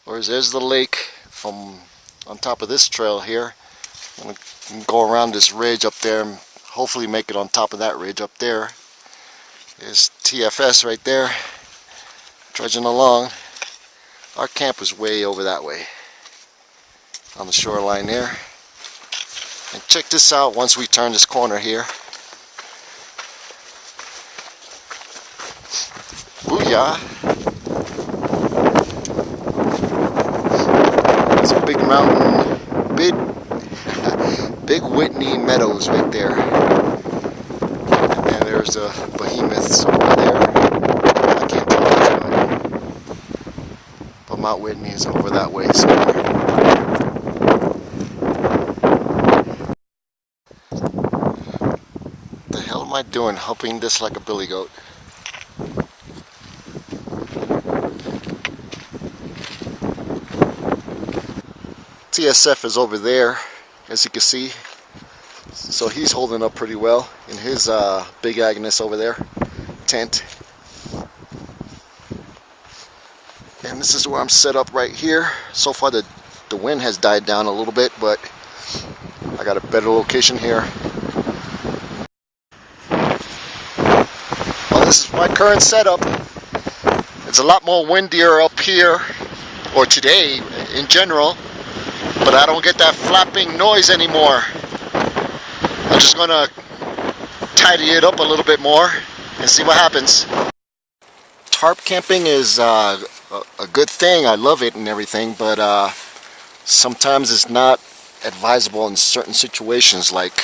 Or there's the lake from on top of this trail here. I'm going to go around this ridge up there and hopefully make it on top of that ridge up there. There's TFS right there, trudging along. Our camp is way over that way on the shoreline there. And check this out once we turn this corner here. Booyah! It's a big mountain, big Whitney Meadows right there. And then there's the behemoths over there. I can't tell which one, but Mount Whitney is over that way somewhere. The hell am I doing, humping this like a billy goat? TSF is over there, as you can see, so he's holding up pretty well in his big Agnes over there tent. And this is where I'm set up right here. So far the wind has died down a little bit, but I got a better location here. Well, this is my current setup. It's a lot more windier up here, or today in general. But I don't get that flapping noise anymore. I'm just gonna tidy it up a little bit more and see what happens. Tarp camping is a good thing. I love it and everything, but sometimes it's not advisable in certain situations like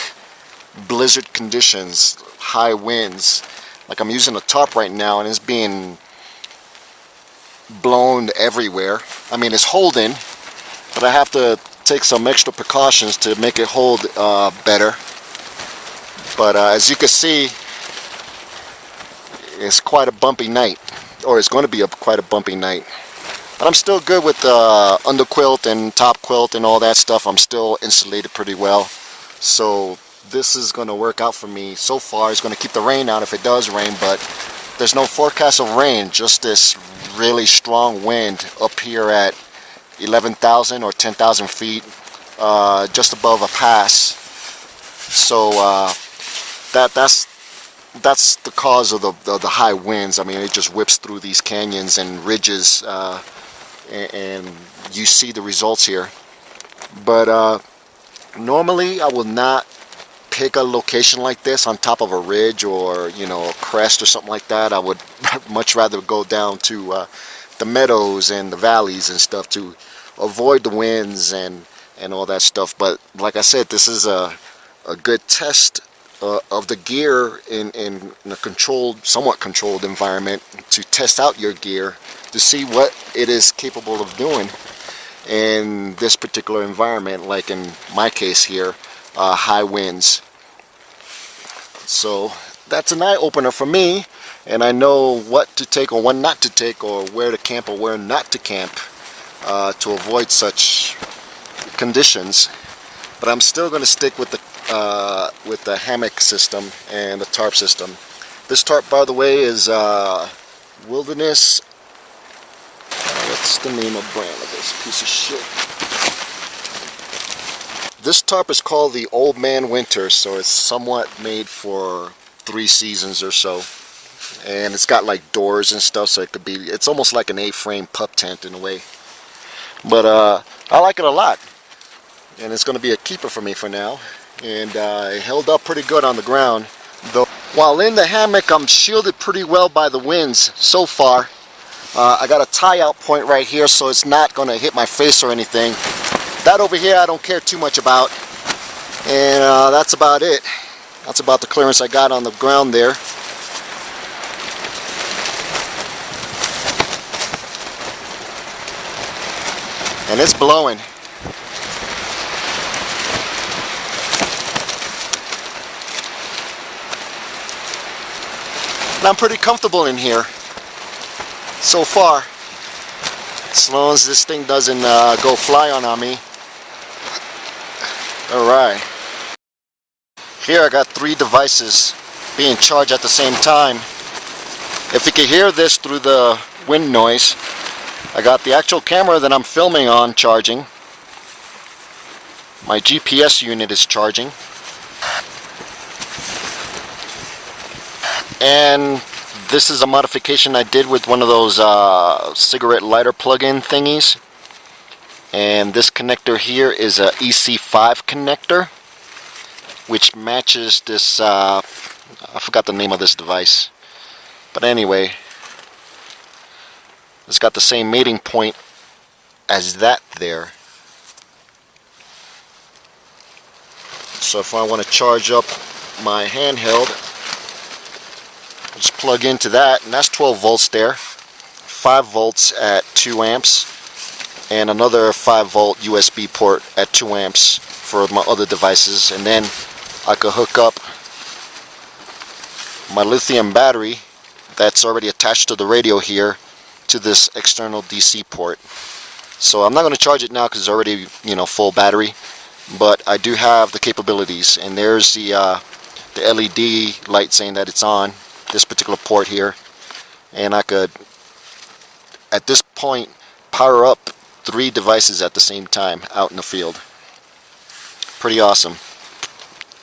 blizzard conditions, high winds. Like I'm using a tarp right now and it's being blown everywhere. I mean, it's holding, but I have to take some extra precautions to make it hold better. But as you can see, it's quite a bumpy night, or it's going to be quite a bumpy night. But I'm still good with underquilt and top quilt and all that stuff. I'm still insulated pretty well, so this is going to work out for me so far. It's going to keep the rain out if it does rain, but there's no forecast of rain, just this really strong wind up here at 11,000 or 10,000 feet, just above a pass. So that's the cause of the high winds. I mean, it just whips through these canyons and ridges, and you see the results here. But normally I will not pick a location like this on top of a ridge or, you know, a crest or something like that. I would much rather go down to the meadows and the valleys and stuff to avoid the winds and all that stuff. But like I said, this is a good test of the gear in a controlled, somewhat controlled environment, to test out your gear to see what it is capable of doing in this particular environment, like in my case here, high winds. So that's an eye-opener for me, and I know what to take or what not to take, or where to camp or where not to camp, to avoid such conditions. But I'm still going to stick with the hammock system and the tarp system. This tarp, by the way, is Wilderness. What's the name of brand of this piece of shit? This tarp is called the Old Man Winter, so it's somewhat made for 3 seasons or so. And it's got like doors and stuff, so it's almost like an A-frame pup tent in a way. But I like it a lot, and it's going to be a keeper for me for now. And it held up pretty good on the ground, though. While in the hammock, I'm shielded pretty well by the winds so far. I got a tie-out point right here, so it's not going to hit my face or anything. That over here I don't care too much about. And that's about it. That's about the clearance I got on the ground there. And it's blowing. And I'm pretty comfortable in here so far, as long as this thing doesn't go fly on me. Alright, here I got 3 devices being charged at the same time. If you can hear this through the wind noise, I got the actual camera that I'm filming on charging. My GPS unit is charging. And this is a modification I did with one of those cigarette lighter plug-in thingies. And this connector here is a EC5 connector, which matches this, I forgot the name of this device. But anyway, it's got the same mating point as that there. So if I want to charge up my handheld, just plug into that, and that's 12 volts there, 5 volts at 2 amps, and another 5 volt USB port at 2 amps for my other devices. And then I could hook up my lithium battery that's already attached to the radio here to this external DC port. So I'm not going to charge it now because it's already, you know, full battery, but I do have the capabilities. And there's the LED light saying that it's on this particular port here, and I could at this point power up 3 devices at the same time out in the field. Pretty awesome.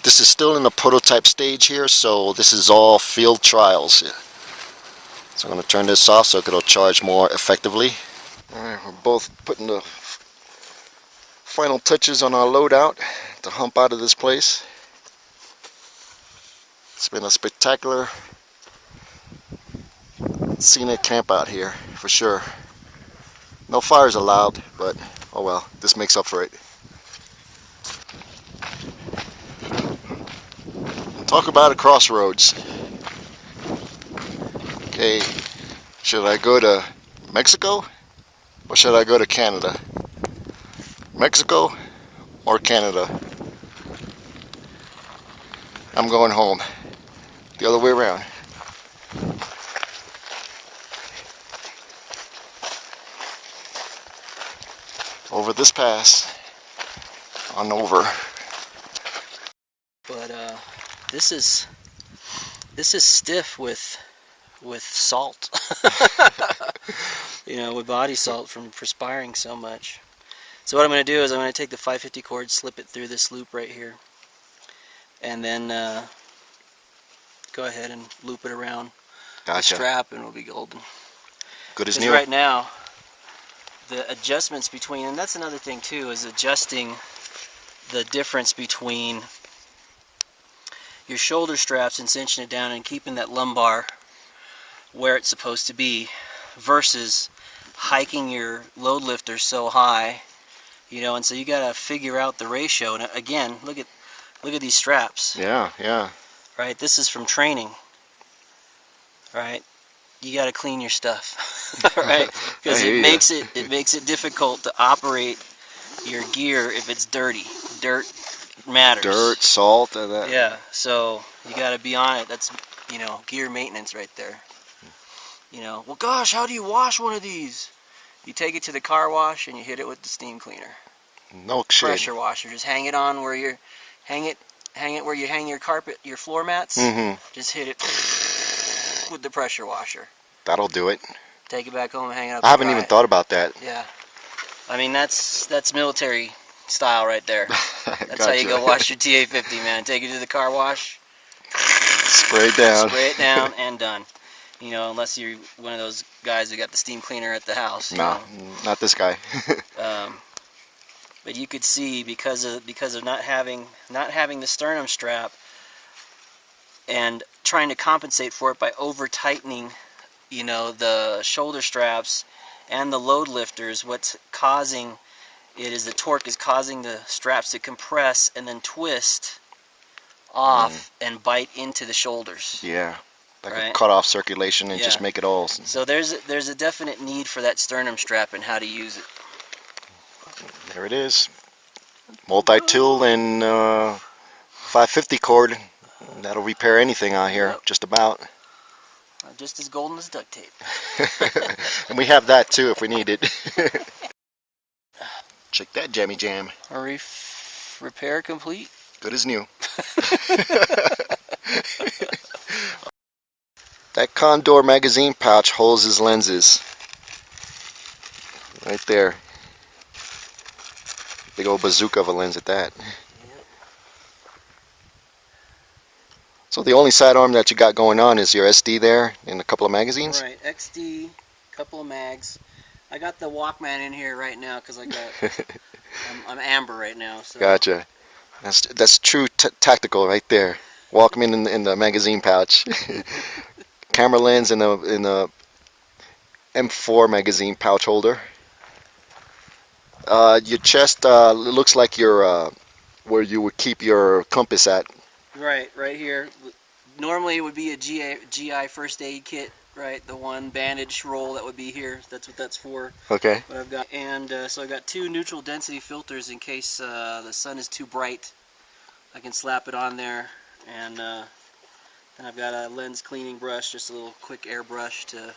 This is still in the prototype stage here, so this is all field trials. So I'm going to turn this off so it'll charge more effectively. Alright, we're both putting the final touches on our loadout to hump out of this place. It's been a spectacular scenic camp out here, for sure. No fires allowed, but oh well, this makes up for it. Talk about a crossroads. Okay, should I go to Mexico or should I go to Canada? Mexico or Canada? I'm going home. The other way around. Over this pass, on over. But this is stiff with salt. You know, with body salt from perspiring so much. So what I'm going to do is I'm going to take the 550 cord, slip it through this loop right here, and then go ahead and loop it around the strap, and it'll be golden. Good as new. Right now, the adjustments between, and that's another thing too, is adjusting the difference between your shoulder straps and cinching it down and keeping that lumbar where it's supposed to be, versus hiking your load lifter so high, you know. And so you got to figure out the ratio. And again, look at these straps. Yeah, yeah. Right, this is from training. Right, you got to clean your stuff. Right, because it makes it difficult to operate your gear if it's dirty. Dirt matters. Dirt, salt, and that. Yeah, so you got to be on it. That's, you know, gear maintenance right there. You know, well, gosh, how do you wash one of these? You take it to the car wash and you hit it with the steam cleaner. No shit. Pressure washer. Just hang it on where you're, hang it where you hang your carpet, your floor mats. Just hit it with the pressure washer. That'll do it. Take it back home and hang it up. I haven't even thought about that. Yeah, I mean that's military style right there. That's Gotcha. how you go wash your TA-50, man. Take it to the car wash. Spray it down. Spray it down and done. You know, unless you're one of those guys who got the steam cleaner at the house. No, not this guy. But you could see because of not having the sternum strap and trying to compensate for it by over tightening, you know, the shoulder straps and the load lifters. What's causing it is the torque is causing the straps to compress and then twist off and bite into the shoulders. Yeah. Like cut off circulation and just make it all. So there's a definite need for that sternum strap and how to use it. There it is. Multi-tool and 550 cord. That'll repair anything out here, just about. Just as golden as duct tape. And we have that too if we need it. Check that jammy jam. Repair complete. Good as new. That Condor magazine pouch holds his lenses. Right there. Big old bazooka of a lens at that. Yep. So the only sidearm that you got going on is your SD there and a couple of magazines? Right, XD, couple of mags. I got the Walkman in here right now because I got I'm amber right now. So. Gotcha. That's true tactical right there. Walkman in the magazine pouch. Camera lens in the M4 magazine pouch holder. Your chest looks like your where you would keep your compass at. Right here. Normally it would be a GI first aid kit, right? The one bandage roll that would be here. That's what that's for. Okay. But I've got, and so I got 2 neutral density filters in case the sun is too bright. I can slap it on there, and I've got a lens cleaning brush, just a little quick airbrush to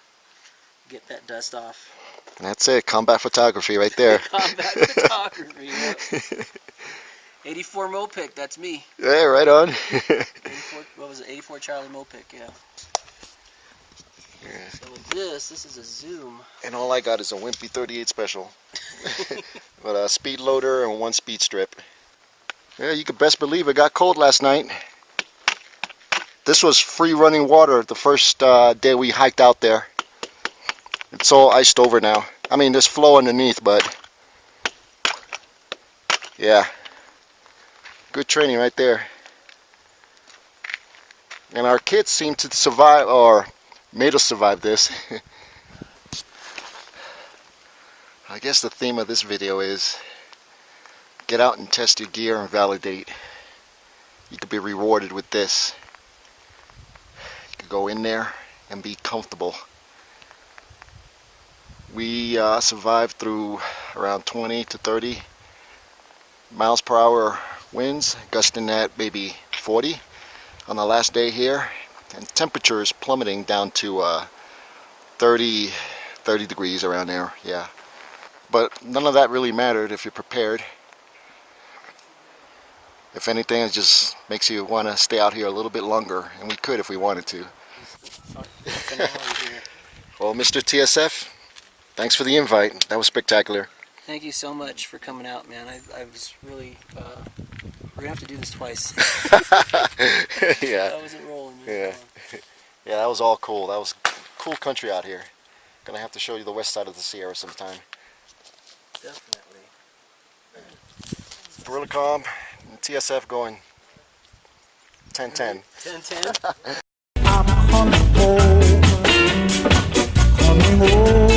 get that dust off. And that's it. Combat photography right there. Combat photography. Yep. 84 Mopic, that's me. Yeah, right on. 84, what was it? 84 Charlie Mopic, yeah. So with this is a zoom. And all I got is a Wimpy 38 special. But a speed loader and 1 speed strip. Yeah, you could best believe it got cold last night. This was free running water the first day we hiked out there. It's all iced over now. I mean, there's flow underneath, but yeah. Good training right there. And our kids seem to survive, or made us survive this. I guess the theme of this video is get out and test your gear and validate. You could be rewarded with this. You could go in there and be comfortable. We survived through around 20 to 30 miles per hour winds, gusting at maybe 40 on the last day here, and temperatures plummeting down to 30 degrees around there. Yeah, but none of that really mattered if you're prepared. If anything, it just makes you want to stay out here a little bit longer, and we could if we wanted to. Well, Mr. TSF, thanks for the invite. That was spectacular. Thank you so much for coming out, man. I was really, we're going to have to do this twice. Yeah. That wasn't rolling. Yeah. Yeah, that was all cool. That was cool country out here. Gonna have to show you the west side of the Sierra sometime. Definitely. Gorilla Comm and TSF going 10-10. 10-10. I'm coming home, coming home.